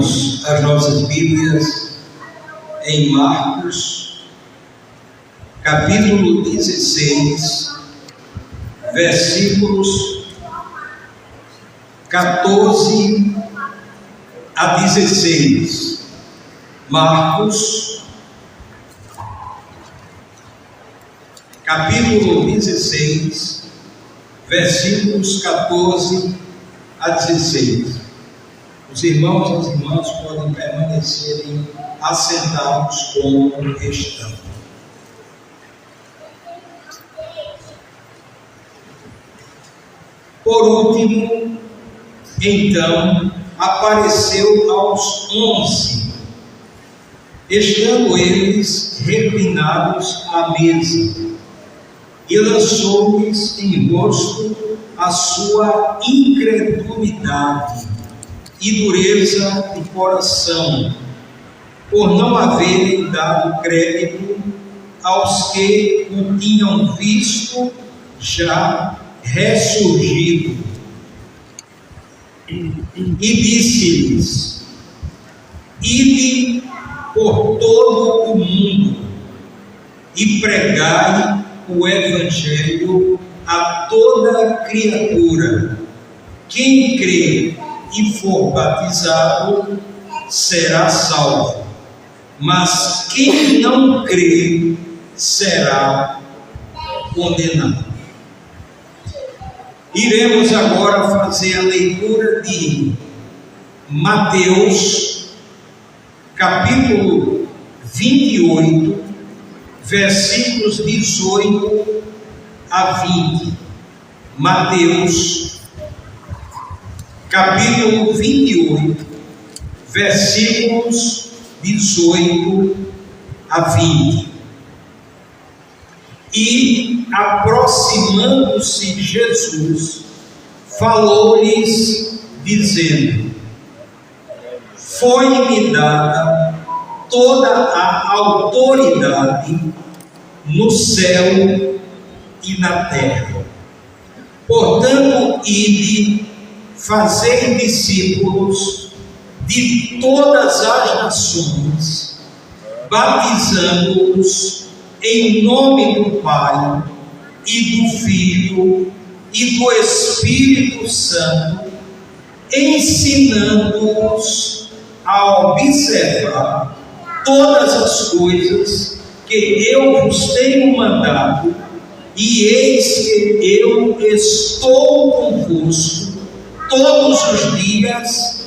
Abramos as nossas Bíblias em Marcos, capítulo 16, versículos 14 a 16. Marcos, capítulo 16, versículos 14 a 16. Os irmãos e as irmãs podem permanecerem assentados como estão. Por último, então, apareceu aos 11, estando eles reclinados à mesa, e lançou-lhes em rosto a sua incredulidade e dureza de coração, por não haverem dado crédito aos que o tinham visto já ressurgido. E disse-lhes: ide por todo o mundo e pregai o Evangelho a toda criatura. Quem crê e for batizado será salvo, mas quem não crê será condenado. Iremos agora fazer a leitura de Mateus, capítulo 28, versículos 18 a 20. Mateus, capítulo 28, versículos 18 a 20. E, aproximando-se Jesus, falou-lhes, dizendo: foi-me dada toda a autoridade no céu e na terra. Portanto, ide, fazei discípulos de todas as nações, batizando-os em nome do Pai e do Filho e do Espírito Santo, ensinando-os a observar todas as coisas que eu vos tenho mandado, e eis que eu estou convosco todos os dias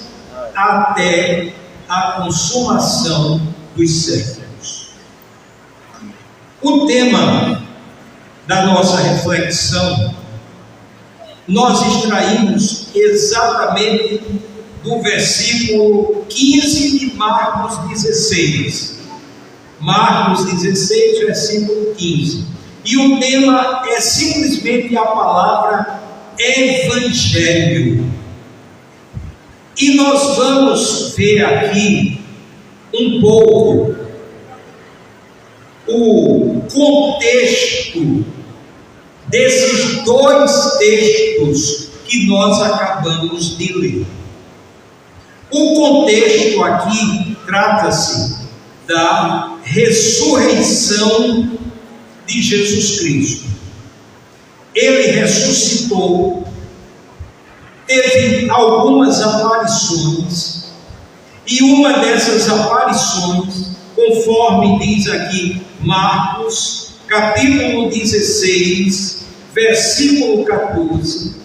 até a consumação dos séculos. O tema da nossa reflexão nós extraímos exatamente do versículo 15 de Marcos 16. Marcos 16, versículo 15. E o tema é simplesmente a palavra Evangelho. E nós vamos ver aqui um pouco o contexto desses dois textos que nós acabamos de ler. O contexto aqui trata-se da ressurreição de Jesus Cristo. Ele ressuscitou, teve algumas aparições, e uma dessas aparições, conforme diz aqui Marcos, capítulo 16, versículo 14,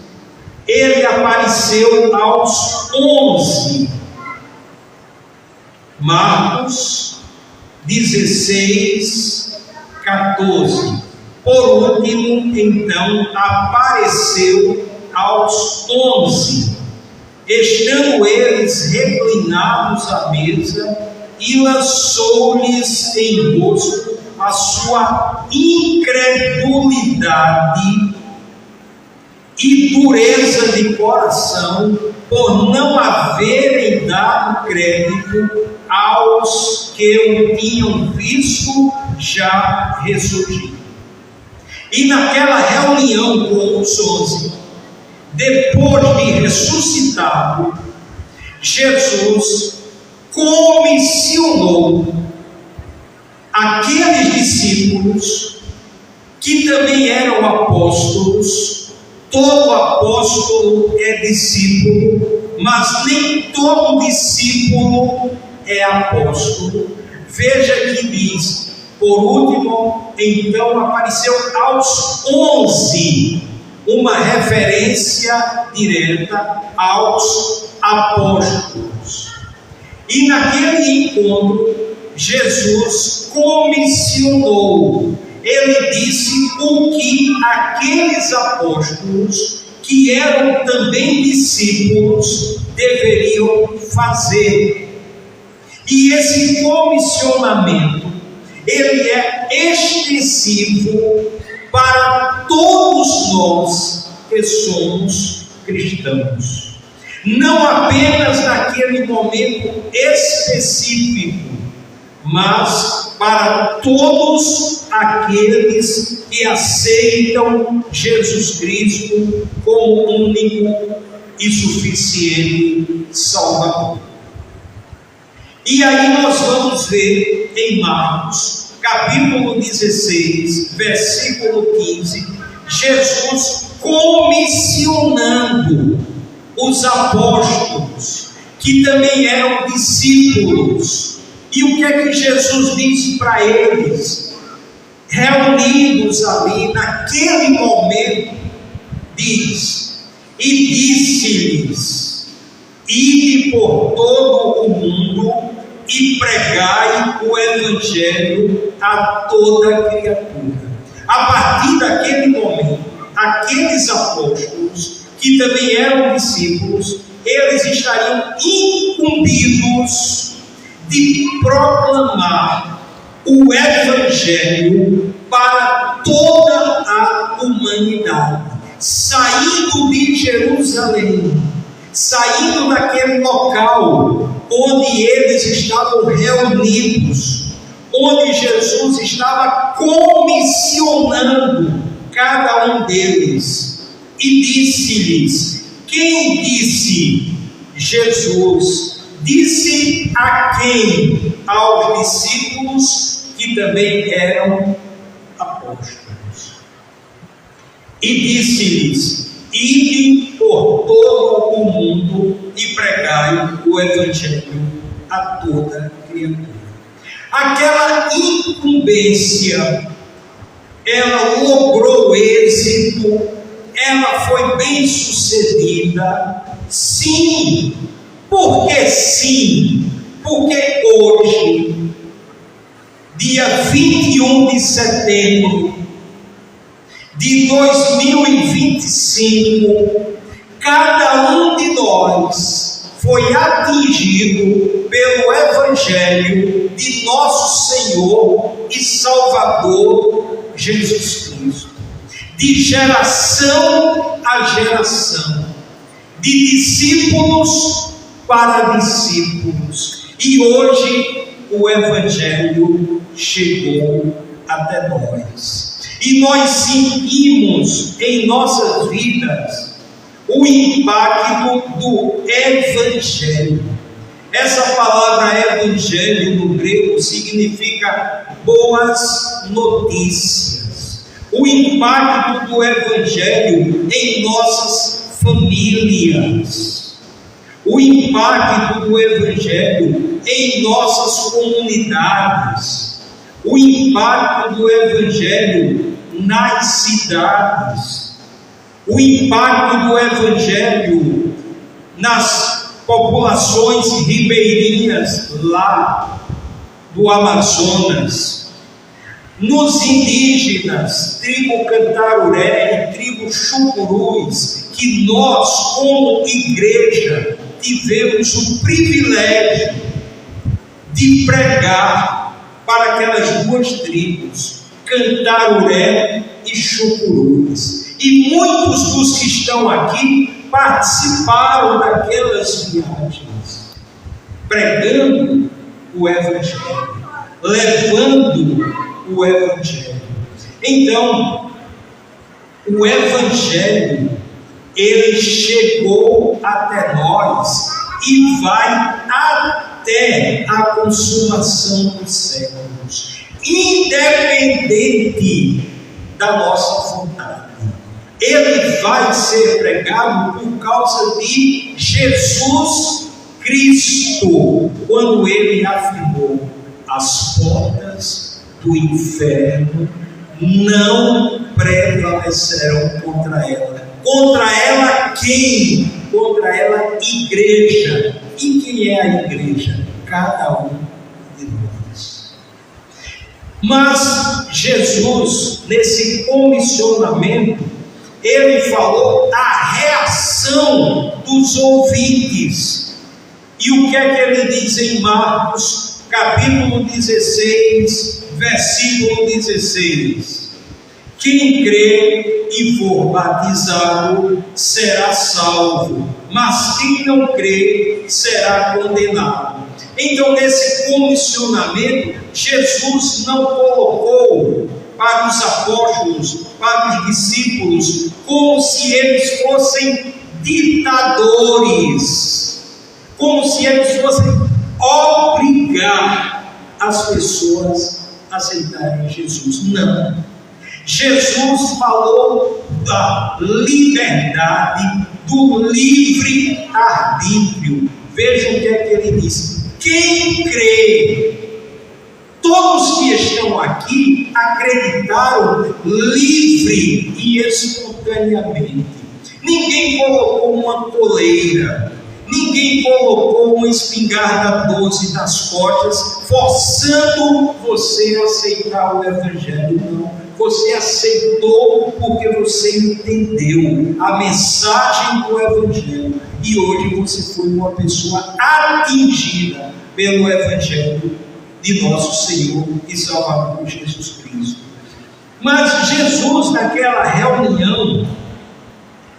ele apareceu aos 11. Marcos 16, 14. Por último, então, apareceu aos 11, estando eles reclinados à mesa, e lançou-lhes em rosto a sua incredulidade e dureza de coração, por não haverem dado crédito aos que o tinham visto já ressurgido. E naquela reunião com os 11, depois de ressuscitado, Jesus comissionou aqueles discípulos que também eram apóstolos. Todo apóstolo é discípulo, mas nem todo discípulo é apóstolo. Veja que diz, por último, então apareceu aos 11, uma referência direta aos apóstolos. E naquele encontro, Jesus comissionou. Ele disse o que aqueles apóstolos, que eram também discípulos, deveriam fazer. E esse comissionamento, ele é extensivo para todos nós que somos cristãos. Não apenas naquele momento específico, mas para todos aqueles que aceitam Jesus Cristo como único e suficiente Salvador. E aí nós vamos ver em Marcos, capítulo 16, versículo 15, Jesus comissionando os apóstolos, que também eram discípulos. E o que é que Jesus disse para eles? Reunidos ali, naquele momento, diz: e disse-lhes: ide por todo o mundo e pregai o Evangelho a toda criatura. A partir daquele momento, aqueles apóstolos, que também eram discípulos, eles estariam incumbidos de proclamar o Evangelho para toda a humanidade, saindo de Jerusalém, saindo daquele local onde eles estavam reunidos, onde Jesus estava comissionando cada um deles, e disse-lhes. Quem disse? Jesus. Disse a quem? Aos discípulos que também eram apóstolos. E disse-lhes: ide por todo o mundo e pregai o Evangelho a toda criatura. Aquela incumbência, ela logrou êxito, ela foi bem sucedida, sim. Por que sim? Porque hoje, dia 21 de setembro de 2025, cada um de nós foi atingido pelo Evangelho de nosso Senhor e Salvador Jesus Cristo, de geração a geração, de discípulos para discípulos. E hoje o Evangelho chegou até nós. E nós sentimos em nossas vidas o impacto do Evangelho. Essa palavra Evangelho no grego significa boas notícias. O impacto do Evangelho em nossas famílias. O impacto do Evangelho em nossas comunidades, o impacto do Evangelho nas cidades, o impacto do Evangelho nas populações ribeirinhas lá do Amazonas, nos indígenas, tribo Cantaruré e tribo Chucurus, que nós, como igreja, tivemos o privilégio de pregar para aquelas duas tribos, Cantaruré e Chucurus. E muitos dos que estão aqui participaram daquelas viagens, pregando o Evangelho, levando o Evangelho. Então, o Evangelho, ele chegou até nós e vai até a consumação dos séculos, independente da nossa vontade. Ele vai ser pregado por causa de Jesus Cristo, quando ele afirmou: as portas do inferno não prevalecerão contra ela. Contra ela quem? Contra ela, igreja. E quem é a igreja? Cada um de nós. Mas Jesus, nesse comissionamento, ele falou a reação dos ouvintes. E o que é que ele diz em Marcos, capítulo 16, versículo 16? Quem crê e for batizado será salvo, mas quem não crê será condenado. Então, nesse comissionamento, Jesus não colocou para os apóstolos, para os discípulos, como se eles fossem ditadores, como se eles fossem obrigar as pessoas a aceitarem Jesus. Não. Jesus falou da liberdade, do livre arbítrio. Vejam o que é que ele disse: quem crê. Todos que estão aqui acreditaram livre e espontaneamente. Ninguém colocou uma coleira, ninguém colocou uma espingarda 12 nas costas, forçando você a aceitar o Evangelho. Não. Você aceitou porque você entendeu a mensagem do Evangelho. E hoje você foi uma pessoa atingida pelo Evangelho de nosso Senhor e Salvador Jesus Cristo. Mas Jesus, naquela reunião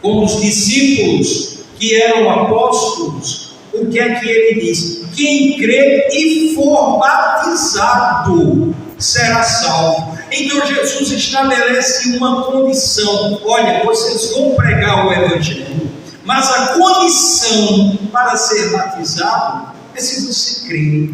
com os discípulos que eram apóstolos, o que é que ele diz? Quem crê e for batizado será salvo. Então Jesus estabelece uma condição: olha, vocês vão pregar o Evangelho, mas a condição para ser batizado é se você crer.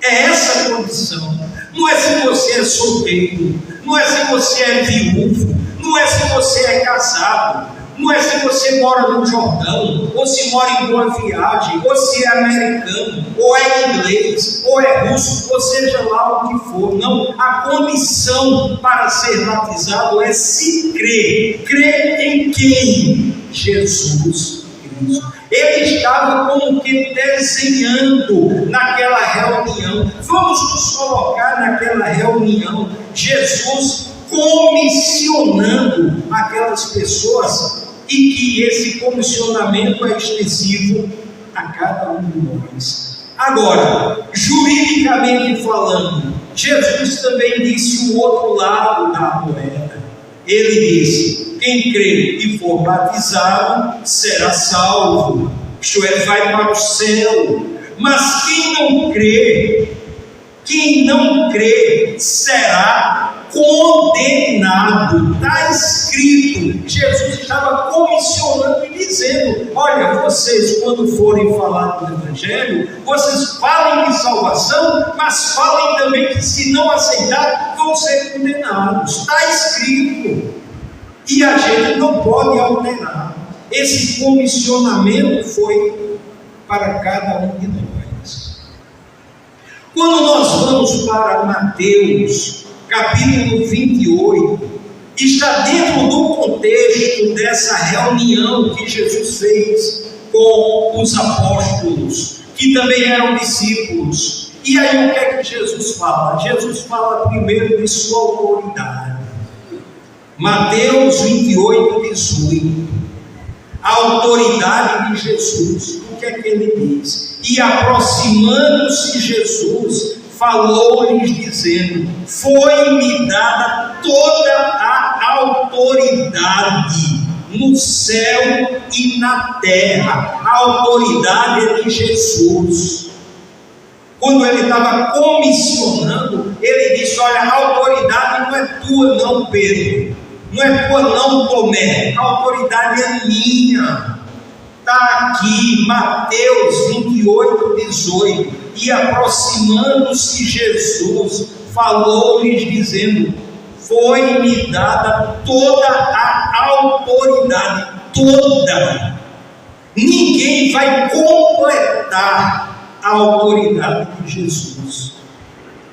É essa a condição. Não é se você é solteiro, não é se você é viúvo, não é se você é casado, não é se você mora no Jordão, ou se mora em Boa Viagem, ou se é americano, ou é inglês, ou é russo, ou seja lá o que for. Não, a condição para ser batizado é se crer. Crer em quem? Jesus Cristo. Ele estava como que desenhando naquela reunião. Vamos nos colocar naquela reunião. Jesus comissionando aquelas pessoas, e que esse comissionamento é extensivo a cada um de nós. Agora, juridicamente falando, Jesus também disse o outro lado da moeda. Ele disse: quem crê e for batizado será salvo, isto é, vai para o céu. Mas quem não crê será condenado. Está escrito. Jesus estava comissionando e dizendo: olha, vocês quando forem falar do Evangelho, vocês falem de salvação, mas falem também que se não aceitar, vão ser condenados. Está escrito. E a gente não pode alternar. Esse comissionamento foi para cada um de nós. Quando nós vamos para Mateus, capítulo 28, está dentro do contexto dessa reunião que Jesus fez com os apóstolos, que também eram discípulos. E aí o que é que Jesus fala? Jesus fala primeiro de sua autoridade. Mateus 28, 18. A autoridade de Jesus. O que é que ele diz? E aproximando-se Jesus, falou-lhes dizendo: foi-me dada toda a autoridade no céu e na terra. A autoridade é de Jesus. Quando ele estava comissionando, ele disse: olha, a autoridade não é tua não, Pedro, não é tua não, Tomé, a autoridade é minha. Está aqui, Mateus 28, 18. E aproximando-se Jesus, falou-lhes dizendo: foi-me dada toda a autoridade, toda. Ninguém vai completar a autoridade de Jesus.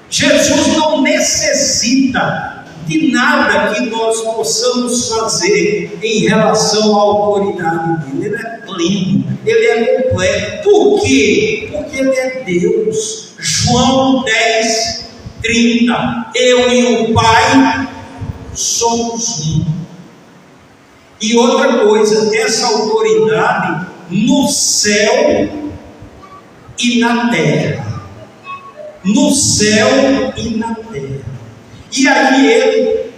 Jesus não necessita de nada que nós possamos fazer em relação à autoridade dele. Ele é pleno, ele é completo. Por quê? Porque ele é Deus. João 10:30. Eu e o Pai somos um. E outra coisa, essa autoridade no céu e na terra. No céu e na terra. E aí ele,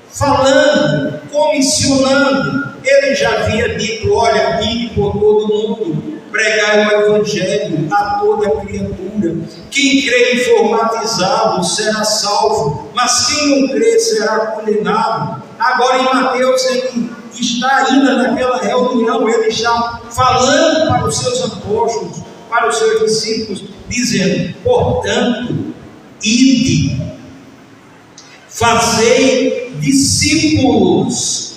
falando, comissionando, ele já havia dito: olha, ide por todo mundo, pregai o evangelho a toda criatura. Quem crer e for batizado será salvo, mas quem não crer será condenado. Agora em Mateus ele está ainda naquela reunião, ele está falando para os seus apóstolos, para os seus discípulos, dizendo: portanto, ide, fazei discípulos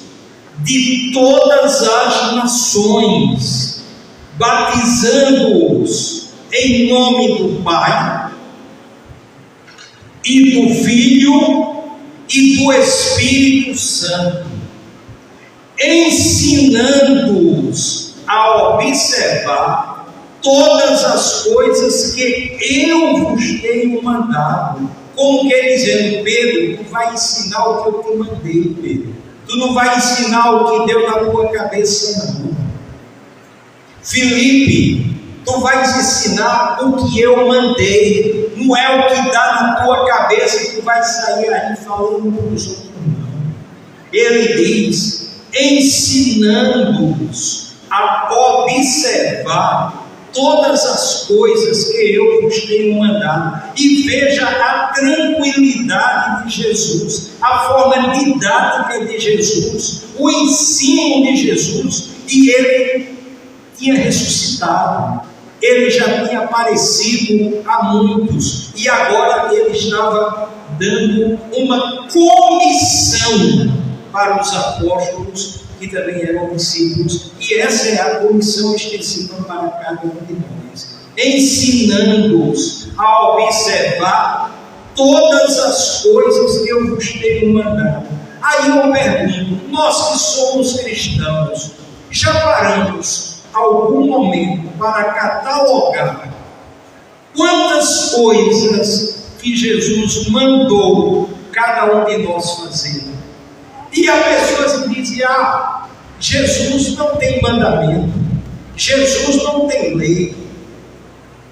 de todas as nações, batizando-os em nome do Pai e do Filho e do Espírito Santo, ensinando-os a observar todas as coisas que eu vos tenho mandado. Como quer dizendo: Pedro, tu vai ensinar o que eu te mandei, Pedro. Tu não vai ensinar o que deu na tua cabeça, não. Filipe, tu vais ensinar o que eu mandei. Não é o que dá na tua cabeça que tu vai sair aí falando para os outros, não. Ele diz: ensinando-os a observar todas as coisas que eu vos tenho mandado. E veja a tranquilidade de Jesus, a forma didática de Jesus, o ensino de Jesus. E ele tinha ressuscitado, ele já tinha aparecido a muitos, e agora ele estava dando uma comissão para os apóstolos, que também eram discípulos, e essa é a comissão extensiva para cada um de nós, ensinando-os a observar todas as coisas que eu vos tenho mandado. Aí eu pergunto: nós que somos cristãos, já paramos algum momento para catalogar quantas coisas que Jesus mandou cada um de nós fazer? E há pessoas que dizem: ah, Jesus não tem mandamento, Jesus não tem lei.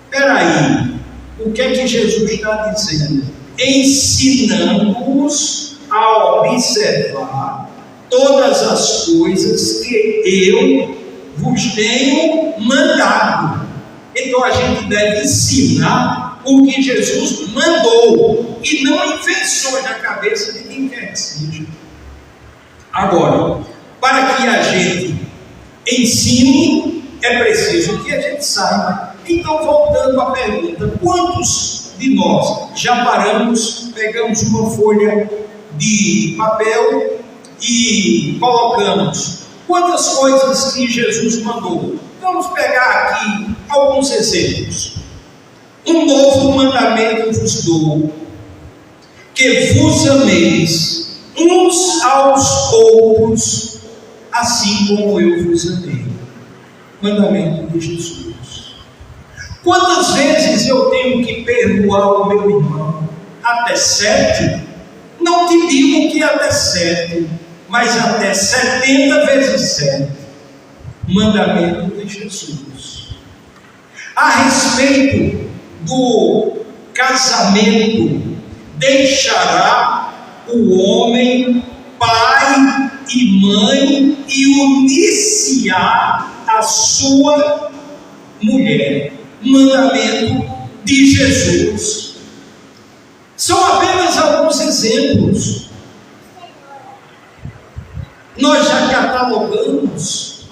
Espera aí, o que é que Jesus está dizendo? Ensinando-os a observar todas as coisas que eu vos tenho mandado. Então a gente deve ensinar o que Jesus mandou, e não invenções da cabeça de quem quer que seja. Agora, para que a gente ensine, é preciso que a gente saiba. Então, voltando à pergunta: quantos de nós já paramos, pegamos uma folha de papel e colocamos quantas coisas que Jesus mandou? Vamos pegar aqui alguns exemplos. Um novo mandamento vos dou, que vos ameis uns aos outros, assim como eu vos amei. Mandamento de Jesus. Quantas vezes eu tenho que perdoar o meu irmão? Até 7? Não te digo que até 7, mas até 70 vezes 7. Mandamento de Jesus. A respeito do casamento, deixará o homem pai e mãe e unir-se-á a sua mulher. Mandamento de Jesus. São apenas alguns exemplos. Nós já catalogamos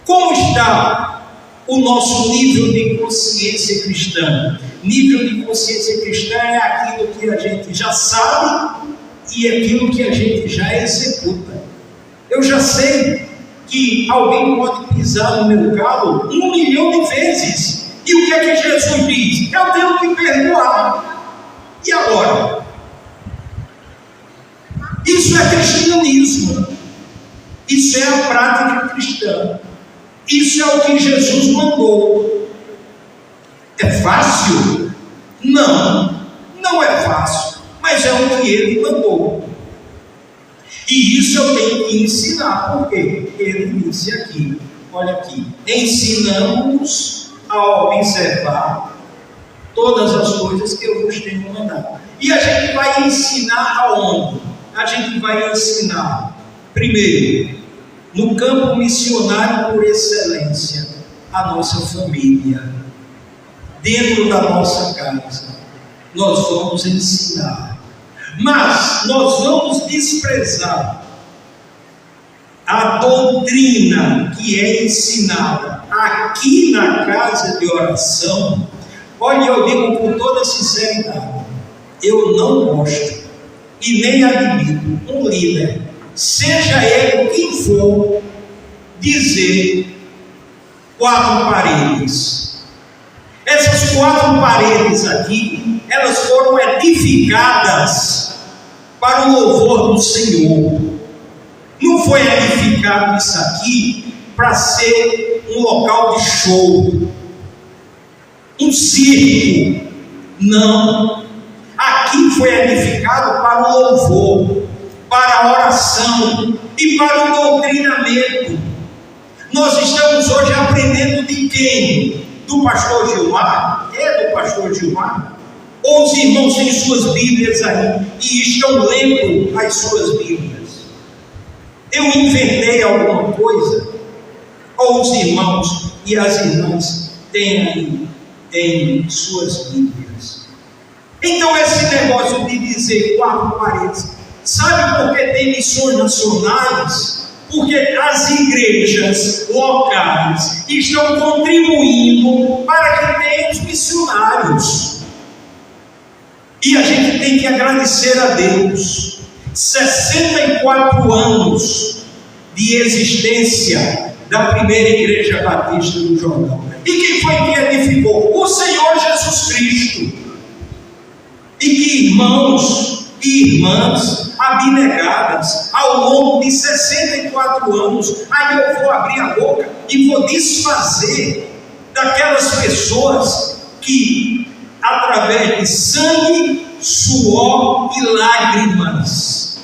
como está o nosso nível de consciência cristã. Nível de consciência cristã é aquilo que a gente já sabe e aquilo que a gente já executa. Eu já sei que alguém pode pisar no meu calo 1 milhão de vezes. E o que é que Jesus diz? Eu tenho que perdoar. E agora? Isso é cristianismo. Isso é a prática cristã. Isso é o que Jesus mandou. É fácil? Não, não é fácil, mas é o que ele mandou. E isso eu tenho que ensinar, porque ele disse aqui, olha aqui, ensinamos a observar todas as coisas que eu vos tenho mandado. E a gente vai ensinar aonde? A gente vai ensinar, primeiro, no campo missionário por excelência, a nossa família, dentro da nossa casa, nós vamos ensinar, mas nós vamos desprezar a doutrina que é ensinada aqui na casa de oração. Olha, eu digo com toda sinceridade, eu não gosto e nem admito um líder, seja ele quem for, dizer 4 paredes. Essas 4 paredes aqui, elas foram edificadas para o louvor do Senhor. Não foi edificado isso aqui para ser um local de show, um circo. Não. Aqui foi edificado para o louvor, para a oração e para o doutrinamento. Nós estamos hoje aprendendo de quem? Do pastor Gilmar? É do pastor Gilmar? Ou os irmãos têm suas Bíblias aí e estão lendo as suas Bíblias? Eu inventei alguma coisa? Ou os irmãos e as irmãs têm aí em suas Bíblias? Então esse negócio de dizer 4 paredes, sabe por que tem missões nacionais? Porque as igrejas locais estão contribuindo para que tenha os missionários. E a gente tem que agradecer a Deus. 64 anos de existência da primeira igreja batista do Jordão. E quem foi que edificou? O Senhor Jesus Cristo. E que irmãos e irmãs abnegadas ao longo de 64 anos, aí eu vou abrir a boca e vou desfazer daquelas pessoas que, através de sangue, suor e lágrimas,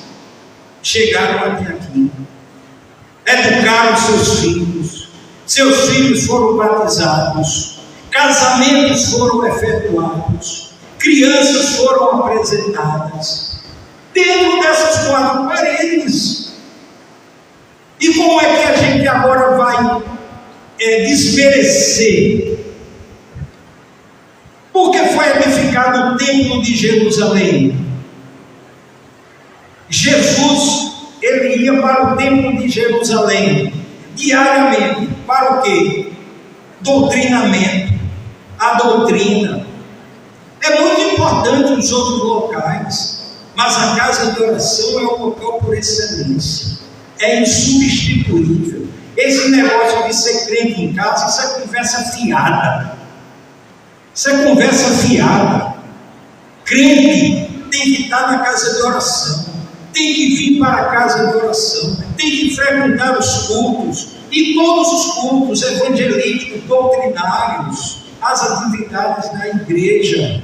chegaram até aqui, educaram seus filhos foram batizados, casamentos foram efetuados, crianças foram apresentadas dentro dessas 4 paredes. E como é que a gente agora vai desmerecer? Porque foi edificado o templo de Jerusalém. Jesus, ele ia para o templo de Jerusalém diariamente. Para o quê? Doutrinamento. A doutrina. É muito importante os outros locais, mas a casa de oração é o local por excelência. É insubstituível. Esse negócio de ser crente em casa, isso é conversa fiada. Isso é conversa fiada. Crente tem que estar na casa de oração, tem que vir para a casa de oração, tem que frequentar os cultos, e todos os cultos evangelísticos, doutrinários, as atividades da igreja.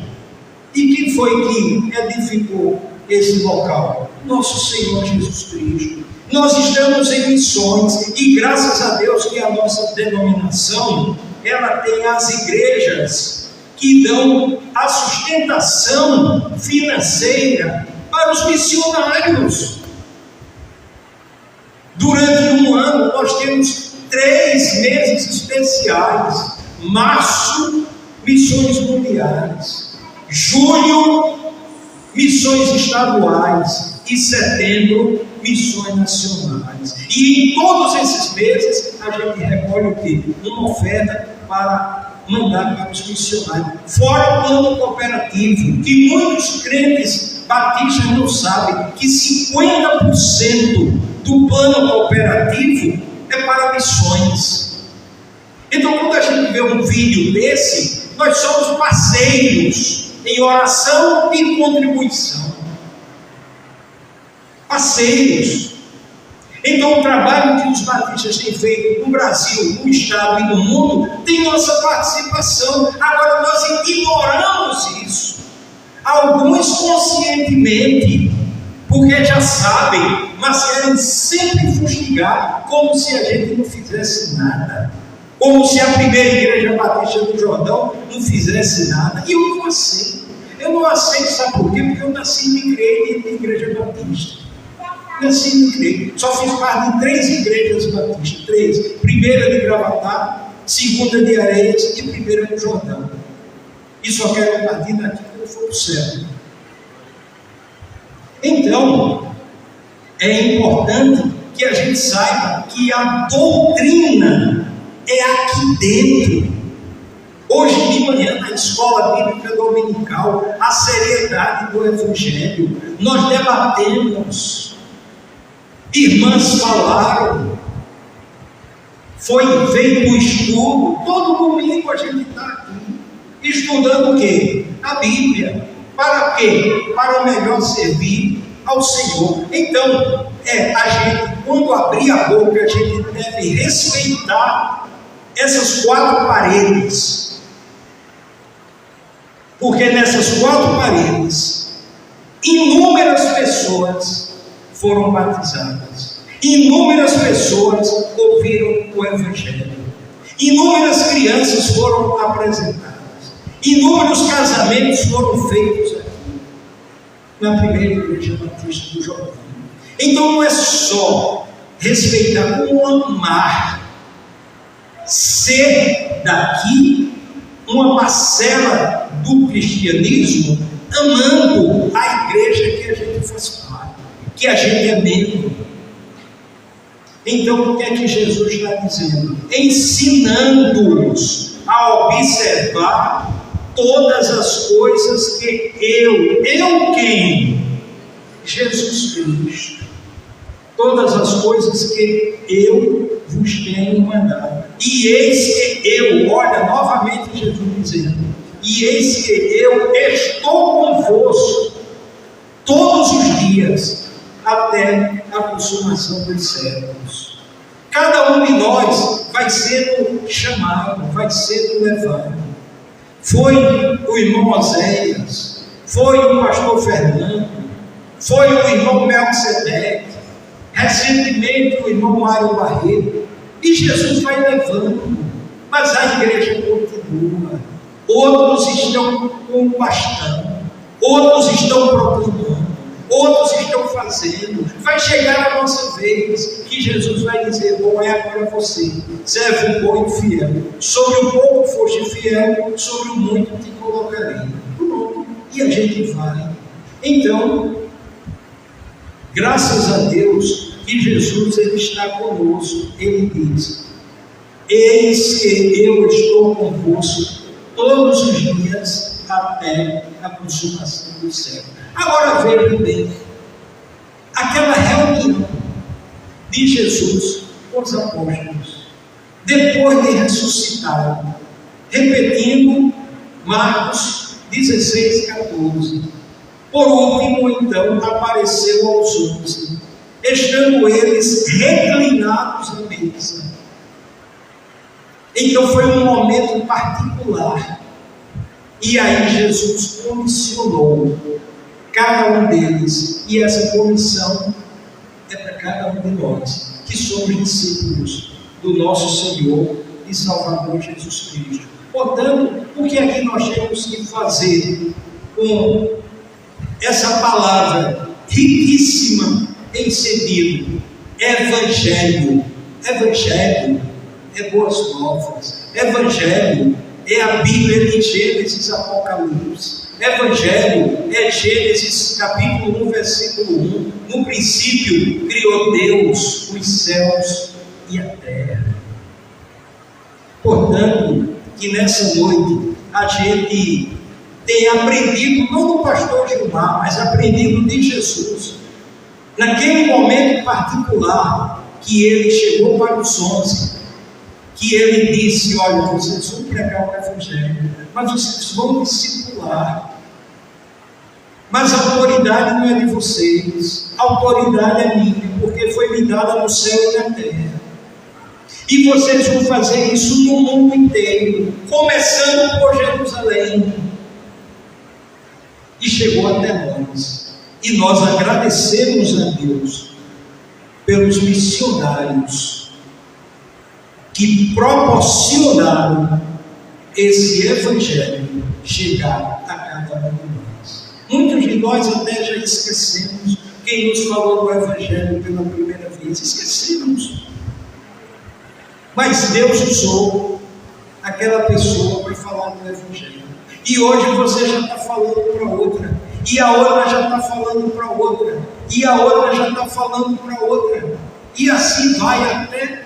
E quem foi que edificou esse local? Nosso Senhor Jesus Cristo. Nós estamos em missões e graças a Deus que a nossa denominação, ela tem as igrejas que dão a sustentação financeira para os missionários. Durante um ano nós temos 3 meses especiais: março, missões mundiais; julho, missões estaduais; e setembro, missões nacionais. E em todos esses meses a gente recolhe o quê? Uma oferta para mandar para os missionários. Fora o plano cooperativo, que muitos crentes batistas não sabem, que 50% do plano cooperativo é para missões. Então, quando a gente vê um vídeo desse, nós somos parceiros em oração e contribuição. Parceiros. Então, o trabalho que os batistas têm feito no Brasil, no Estado e no mundo, tem nossa participação. Agora, nós ignoramos isso. Alguns conscientemente, porque já sabem, mas querem sempre fustigar, como se a gente não fizesse nada. Como se a primeira igreja batista do Jordão não fizesse nada. E eu não aceito. Eu não aceito, sabe por quê? Porque eu nasci em igreja batista. Nasci em igreja. Só fiz parte de 3 igrejas batistas. 3. Primeira de Gravatá, segunda de Areias e primeira do Jordão. E só quero partir daqui quando eu for para o céu. Então, é importante que a gente saiba que a doutrina é aqui dentro. Hoje de manhã, na escola bíblica dominical, a seriedade do Evangelho, nós debatemos, irmãs falaram, foi feito um estudo, todo domingo a gente está aqui, estudando o quê? A Bíblia. Para quê? Para o melhor servir ao Senhor. Então, a gente, quando abrir a boca, a gente deve respeitar essas 4 paredes. Porque nessas 4 paredes, inúmeras pessoas foram batizadas. Inúmeras pessoas ouviram o Evangelho. Inúmeras crianças foram apresentadas. Inúmeros casamentos foram feitos aqui, na primeira igreja batista do Jordão. Então não é só respeitar, como amar, ser daqui uma parcela do cristianismo, amando a igreja que a gente faz parte, que a gente é membro. Então o que é que Jesus está dizendo? Ensinando-os a observar todas as coisas que eu quem? Jesus Cristo. Todas as coisas que eu vos tenho mandado. E eis que eu, olha novamente Jesus dizendo, e eis que eu estou convosco todos os dias, até a consumação dos séculos. Cada um de nós vai sendo chamado, vai sendo levado. Foi o irmão Oséias, foi o pastor Fernando, foi o irmão Melquisedeque, recentemente o irmão Mário Barreto, e Jesus vai levando, mas a igreja continua. Outros estão com o bastão, outros estão proclamando, outros estão fazendo. Vai chegar a nossa vez que Jesus vai dizer: bom é agora você, servo bom e fiel. Sobre o pouco foste fiel, sobre o muito te colocarei. Pronto. E a gente vai. Então, graças a Deus que Jesus ele está conosco. Ele diz: eis que eu estou convosco todos os dias até a consumação do céu. Agora vejam bem, aquela reunião de Jesus com os apóstolos, depois de ressuscitado, repetindo Marcos 16:14. Por último, então, apareceu aos 11, estando eles reclinados à mesa. Então foi um momento particular. E aí Jesus comissionou cada um deles. E essa comissão é para cada um de nós, que somos discípulos do nosso Senhor e Salvador Jesus Cristo. Portanto, o que é que nós temos que fazer com essa palavra riquíssima em sentido? Evangelho. Evangelho é boas novas. Evangelho é a Bíblia de Gênesis, Apocalipse. Evangelho é Gênesis capítulo 1, versículo 1. No princípio criou Deus os céus e a terra. Portanto, que nessa noite a gente tenha aprendido, não do pastor Gilmar, mas aprendido de Jesus. Naquele momento particular que ele chegou para os 11, que ele disse: olha, vocês vão pregar o Evangelho, mas vocês vão discipular. Mas a autoridade não é de vocês, a autoridade é minha, porque foi me dada no céu e na terra. E vocês vão fazer isso no mundo inteiro, começando por Jerusalém. E chegou até nós. E nós agradecemos a Deus pelos missionários que proporcionaram esse Evangelho chegar a cada um de nós. Muitos de nós até já esquecemos quem nos falou do Evangelho pela primeira vez. Esquecemos. Mas Deus usou aquela pessoa para falar do Evangelho. E hoje você já está falando para outra. E a outra já está falando para outra. E a outra já está falando para outra. E assim vai até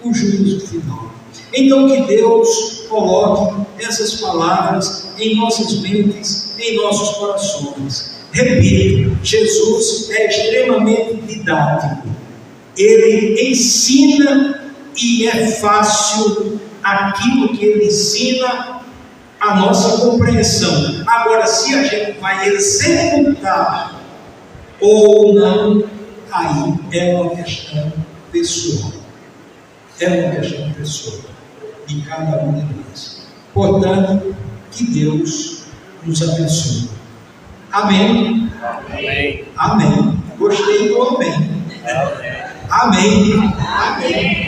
o juízo final. Então que Deus coloque essas palavras em nossas mentes, em nossos corações. Repito, Jesus é extremamente didático. Ele ensina e é fácil aquilo que ele ensina a nossa compreensão. Agora, se a gente vai executar ou não, aí é uma questão pessoal. É uma questão pessoal de cada um de nós. Portanto, que Deus nos abençoe. Amém? Amém. Amém. Gostei do amém. Amém. Amém.